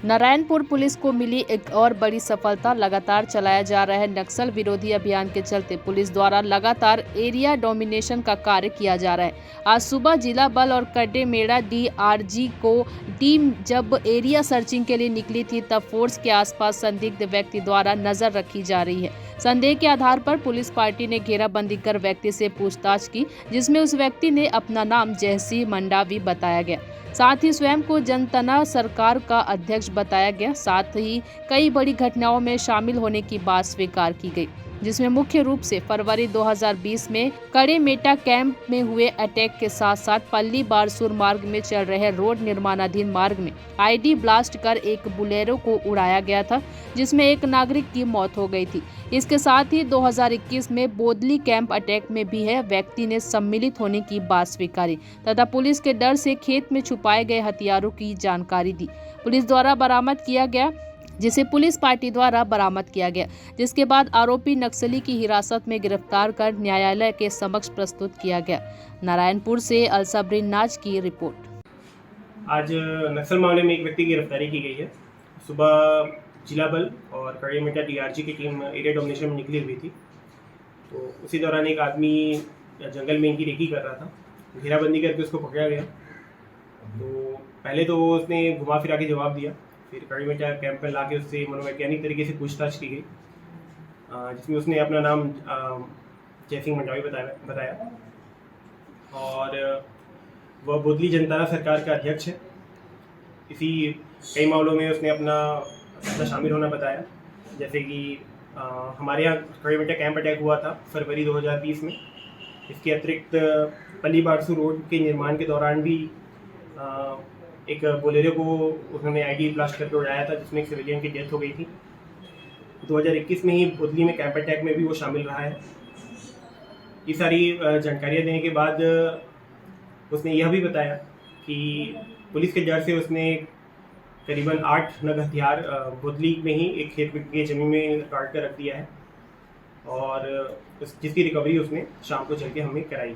Narayanpur police को मिली एक और बड़ी सफलता। लगातार चलाया जा रहा है नक्सल विरोधी अभियान के चलते पुलिस द्वारा लगातार एरिया डोमिनेशन का कार्य किया जा रहा है। आज सुबह जिला बल और कड्डेमेड़ा डीआरजी को टीम जब एरिया सर्चिंग के लिए निकली थी तब फोर्स के आसपास संदिग्ध व्यक्ति द्वारा नजर रखी जा रही है। संदेह के आधार पर पुलिस पार्टी ने घेराबंदी कर व्यक्ति से पूछताछ की, जिसमें उस व्यक्ति ने अपना नाम जयसिंह मंडावी बताया गया। साथ ही स्वयं को जनता सरकार का अध्यक्ष बताया गया। साथ ही कई बड़ी घटनाओं में शामिल होने की बात स्वीकार की गई, जिसमें मुख्य रूप से फरवरी 2020 में कड़ेमेटा कैंप में हुए अटैक के साथ साथ पल्ली बारसूर मार्ग में चल रहे रोड निर्माणाधीन मार्ग में आईडी ब्लास्ट कर एक बुलेरो को उड़ाया गया था, जिसमें एक नागरिक की मौत हो गई थी। इसके साथ ही 2021 में बोदली कैंप अटैक में भी है व्यक्ति ने सम्मिलित होने की बात स्वीकारी तथा पुलिस के डर से खेत में छुपाए गए हथियारों की जानकारी दी। पुलिस द्वारा बरामद किया गया, जिसे पुलिस पार्टी द्वारा बरामद किया गया, जिसके बाद आरोपी नक्सली की हिरासत में गिरफ्तार कर न्यायालय के समक्ष प्रस्तुत किया गया। नारायणपुर से अलसब्रीन नाज की रिपोर्ट। आज नक्सल मामले में एक व्यक्ति की गिरफ्तारी की गई है। सुबह जिला बल और कड़ेमेटा डीआरजी की टीम एरिया डोमिनेशन में निकली हुई थी, तो उसी दौरान एक आदमी जंगल में इनकी रेकी कर रहा था। घेराबंदी करके उसको पकड़ा गया। तो पहले तो उसने घुमा फिरा के जवाब दिया, फिर कड़ेमेटा कैंप में लाके उससे मनोवैज्ञानिक तरीके से पूछताछ की गई, जिसमें उसने अपना नाम जयसिंह मंडावी बताया और वह बोदली जनता सरकार का अध्यक्ष है। इसी कई मामलों में उसने अपना शामिल होना बताया, जैसे कि हमारे यहाँ कड़ेमेटा कैंप अटैक हुआ था फरवरी 2020 में। इसके अतिरिक्त पल्ली बारसूर रोड के निर्माण के दौरान भी एक बोलेरो को उन्होंने आईडी ब्लास्ट करके उड़ाया था, जिसमें एक सिविलियन की डेथ हो गई थी। 2021 में ही बोदली में कैंप अटैक में भी वो शामिल रहा है। ये सारी जानकारियाँ देने के बाद उसने यह भी बताया कि पुलिस के डर से उसने करीबन 8 नग हथियार बोदली में ही एक खेत के जमीन में काट कर रख दिया है और जिसकी रिकवरी उसने शाम को चल के हमें कराई।